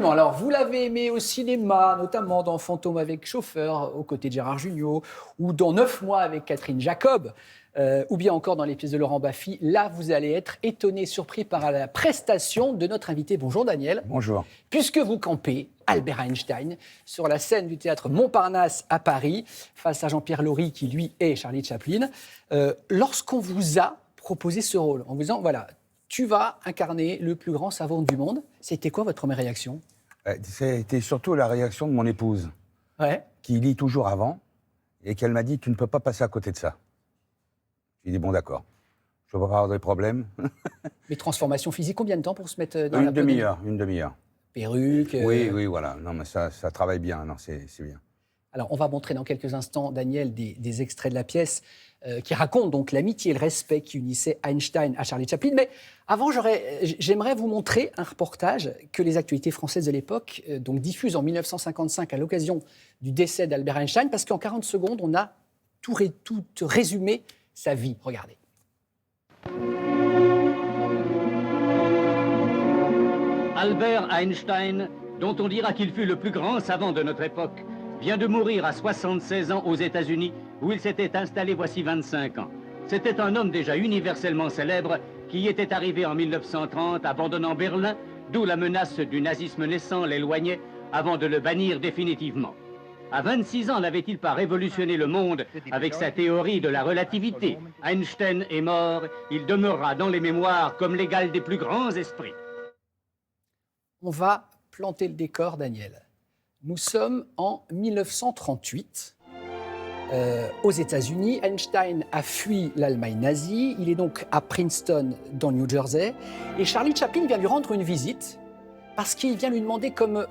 Alors, vous l'avez aimé au cinéma, notamment dans Fantôme avec chauffeur, aux côtés de Gérard Jugnot, ou dans 9 mois avec Catherine Jacob, ou bien encore dans les pièces de Laurent Baffy. Là, vous allez être étonné, surpris par la prestation de notre invité. Bonjour Daniel. Bonjour. Puisque vous campez Albert Einstein sur la scène du théâtre Montparnasse à Paris, face à Jean-Pierre Laury, qui lui est Charlie Chaplin, lorsqu'on vous a proposé ce rôle, en vous disant, voilà, tu vas incarner le plus grand savant du monde, c'était quoi votre première réaction ? C'était surtout la réaction de mon épouse, qui lit toujours avant, et qu'elle m'a dit « tu ne peux pas passer à côté de ça ». J'ai dit « bon d'accord, je ne veux pas avoir de problème ». Mais transformation physique, combien de temps pour se mettre dans Une demi-heure. Perruque Oui, voilà, non mais ça travaille bien, non, c'est bien. Alors, on va montrer dans quelques instants, Daniel, des extraits de la pièce qui racontent donc l'amitié et le respect qui unissaient Einstein à Charlie Chaplin. Mais avant, j'aimerais vous montrer un reportage que les actualités françaises de l'époque donc diffusent en 1955 à l'occasion du décès d'Albert Einstein, parce qu'en 40 secondes, on a tout résumé sa vie. Regardez. Albert Einstein, dont on dira qu'il fut le plus grand savant de notre époque, vient de mourir à 76 ans aux États-Unis, où il s'était installé voici 25 ans. C'était un homme déjà universellement célèbre qui y était arrivé en 1930, abandonnant Berlin, d'où la menace du nazisme naissant l'éloignait avant de le bannir définitivement. À 26 ans, n'avait-il pas révolutionné le monde avec sa théorie de la relativité? Einstein est mort, il demeurera dans les mémoires comme l'égal des plus grands esprits. On va planter le décor, Daniel. Nous sommes en 1938, aux États-Unis. Einstein a fui l'Allemagne nazie. Il est donc à Princeton, dans le New Jersey. Et Charlie Chaplin vient lui rendre une visite parce qu'il vient lui demander comme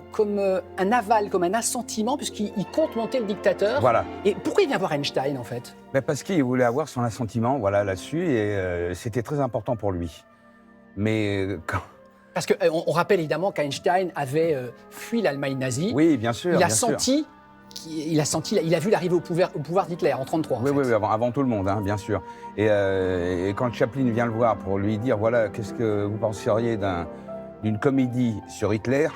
un aval, comme un assentiment, puisqu'il compte monter le dictateur. Voilà. Et pourquoi il vient voir Einstein, en fait ? Parce qu'il voulait avoir son assentiment là-dessus, et c'était très important pour lui. Mais quand... Parce qu'on rappelle évidemment qu'Einstein avait fui l'Allemagne nazie. Oui, bien sûr. Il a vu l'arrivée au pouvoir d'Hitler en 1933. Oui, avant tout le monde, hein, bien sûr. Et quand Chaplin vient le voir pour lui dire, voilà, qu'est-ce que vous penseriez d'une comédie sur Hitler,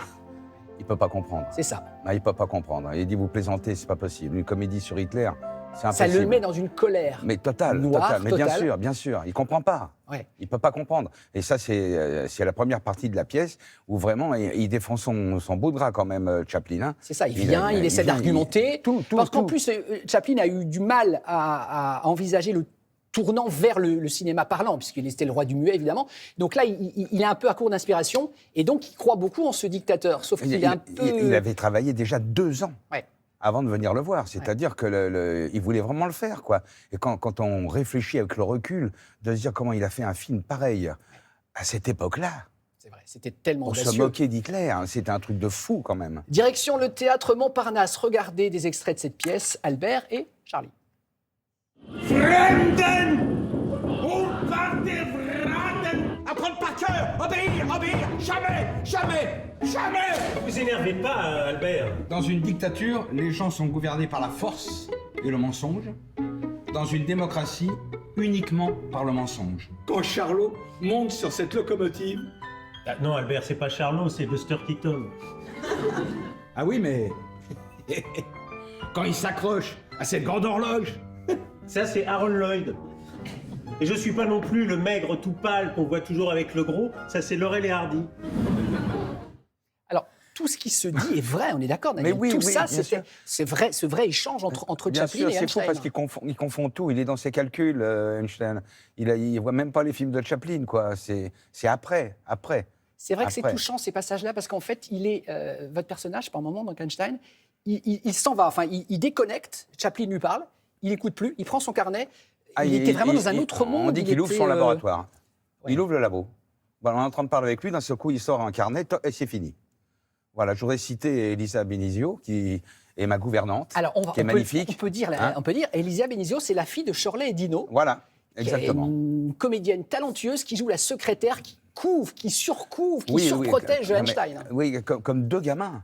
il ne peut pas comprendre. C'est ça. Il ne peut pas comprendre. Il dit, vous plaisantez, c'est pas possible. Une comédie sur Hitler, c'est impossible. Ça le met dans une colère. Mais totale. Mais bien sûr, il ne comprend pas. Ouais. Il ne peut pas comprendre. Et ça, c'est la première partie de la pièce où vraiment, il défend son bout de gras quand même, Chaplin. Hein. C'est ça, il essaie d'argumenter. Parce qu'en plus, Chaplin a eu du mal à envisager le tournant vers le cinéma parlant, puisqu'il était le roi du muet, évidemment. Donc là, il est un peu à court d'inspiration, et donc il croit beaucoup en ce dictateur. Sauf qu'il est un peu... Il avait travaillé déjà 2 ans. Ouais. Avant de venir le voir, c'est-à-dire qu'il voulait vraiment le faire, quoi. Et quand on réfléchit avec le recul, de se dire comment il a fait un film pareil à cette époque-là. C'est vrai, c'était tellement audacieux. Pour se moquer d'Hitler, hein, c'était un truc de fou quand même. Direction le théâtre Montparnasse. Regardez des extraits de cette pièce, Albert et Charlie. Fremden! Unverraten! Apprendre par cœur! Obéir! Jamais! Ne vous énervez pas, Albert. Dans une dictature, les gens sont gouvernés par la force et le mensonge. Dans une démocratie, uniquement par le mensonge. Quand Charlot monte sur cette locomotive... Ah, non, Albert, c'est pas Charlot, c'est Buster Keaton. Ah oui, mais... quand il s'accroche à cette grande horloge... Ça, c'est Aaron Lloyd. Et je suis pas non plus le maigre tout pâle qu'on voit toujours avec le gros. Ça, c'est Laurel et Hardy. Alors, tout ce qui se dit est vrai, on est d'accord, Daniel. Mais oui, tout ça, sûr. c'est vrai, ce vrai échange entre bien Chaplin sûr, et Einstein. C'est fou parce qu'il confond tout. Il est dans ses calculs, Einstein. Il voit même pas les films de Chaplin, quoi. C'est après. C'est vrai que c'est touchant, ces passages-là, parce qu'en fait, votre personnage, par moment, donc Einstein, il s'en va, enfin, il déconnecte, Chaplin lui parle, il n'écoute plus, il prend son carnet, il était vraiment dans un autre monde. On dit qu'il ouvre son laboratoire. Ouais. Il ouvre le labo. Voilà, on est en train de parler avec lui, d'un seul coup, il sort un carnet, et c'est fini. Voilà, je voudrais citer Elisa Benizio, qui est ma gouvernante, qui est magnifique. On peut dire, Elisa Benizio, c'est la fille de Shirley et Dino. Voilà, exactement. Qui est une comédienne talentueuse qui joue la secrétaire, qui couvre, qui surcouvre, qui surprotège Einstein. Oui, comme deux gamins.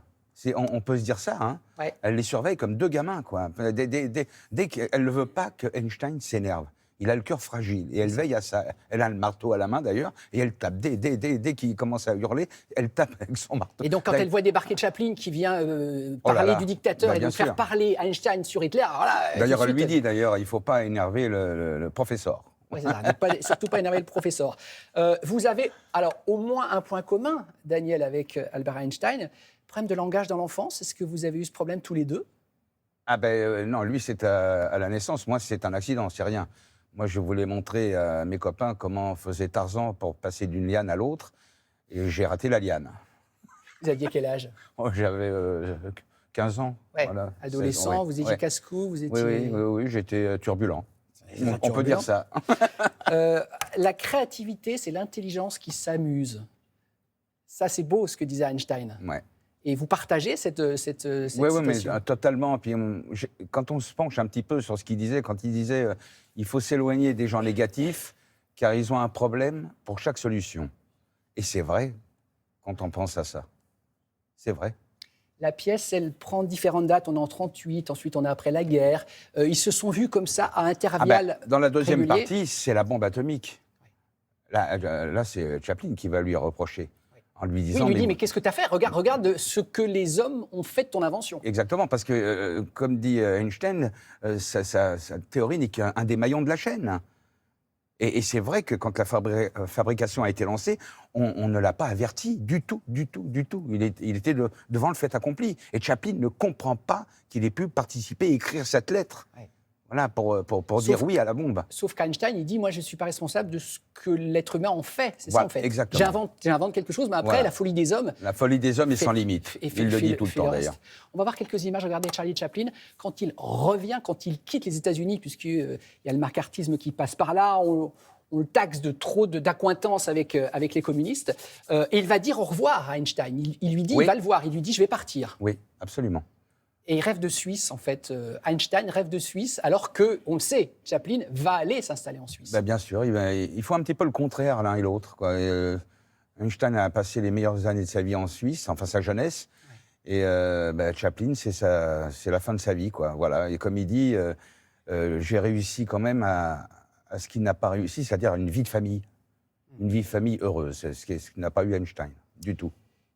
On peut se dire ça, hein. Ouais. Elle les surveille comme deux gamins, quoi. Dès qu'elle ne veut pas que Einstein s'énerve. il a le cœur fragile. Et elle veille à ça. Elle a le marteau à la main, d'ailleurs, et elle tape. Dès qu'il commence à hurler, elle tape avec son marteau. Et donc, quand elle voit débarquer Chaplin qui vient parler du dictateur et donc faire parler Einstein sur Hitler, alors là... D'ailleurs, elle lui dit, il ne faut pas énerver le professeur. Oui, c'est ça, surtout pas énerver le professeur. Vous avez, alors, au moins un point commun, Daniel, avec Albert Einstein, problème de langage dans l'enfance. Est-ce que vous avez eu ce problème tous les deux? Ah non, lui, c'est à la naissance. Moi, c'est un accident, c'est rien. Moi, je voulais montrer à mes copains comment faisait Tarzan pour passer d'une liane à l'autre, et j'ai raté la liane. Vous aviez quel âge? J'avais 15 ans. Ouais. Voilà. Adolescent, vous étiez casse-cou, vous étiez... Oui, j'étais turbulent. On peut dire ça. La créativité, c'est l'intelligence qui s'amuse. Ça, c'est beau, ce que disait Einstein. Ouais. Et vous partagez cette Oui, citation? mais totalement. Puis quand on se penche un petit peu sur ce qu'il disait, quand il disait il faut s'éloigner des gens négatifs, car ils ont un problème pour chaque solution. Et c'est vrai, quand on pense à ça. C'est vrai. La pièce, elle prend différentes dates. On est en 38, ensuite on est après la guerre. Ils se sont vus comme ça à intervalles dans la deuxième réguliers. partie, c'est la bombe atomique. Là c'est Chaplin qui va lui reprocher. En lui disant, oui, il lui dit, mais qu'est-ce que tu as fait? Regarde ce que les hommes ont fait de ton invention. Exactement, parce que, comme dit Einstein, sa théorie n'est qu'un des maillons de la chaîne. Et c'est vrai que quand la fabrication a été lancée, on ne l'a pas averti du tout. Il était devant le fait accompli. Et Chaplin ne comprend pas qu'il ait pu participer et écrire cette lettre. Ouais. Voilà, pour dire oui à la bombe. Sauf qu'Einstein, il dit, moi, je ne suis pas responsable de ce que l'être humain en fait. C'est ça, en fait. Exactement. J'invente quelque chose, mais après, la folie des hommes... La folie des hommes est sans limite. Il le dit tout le temps, d'ailleurs. On va voir quelques images. Regardez Charlie Chaplin, quand il revient, quand il quitte les États-Unis, puisqu'il y a le macartisme qui passe par là, on le taxe de trop d'accointance avec les communistes, et il va dire au revoir à Einstein. Il lui dit, il va le voir, il lui dit, je vais partir. Oui, absolument. Et il rêve de Suisse, en fait. Einstein rêve de Suisse, alors que, on le sait, Chaplin va aller s'installer en Suisse. Bien sûr, il faut un petit peu le contraire l'un et l'autre. Einstein a passé les meilleures années de sa vie en Suisse, enfin sa jeunesse, et Chaplin, c'est la fin de sa vie, quoi. Voilà. Et comme il dit, j'ai réussi quand même à ce qu'il n'a pas réussi, c'est-à-dire une vie de famille heureuse, ce qui n'a pas eu Einstein, du tout.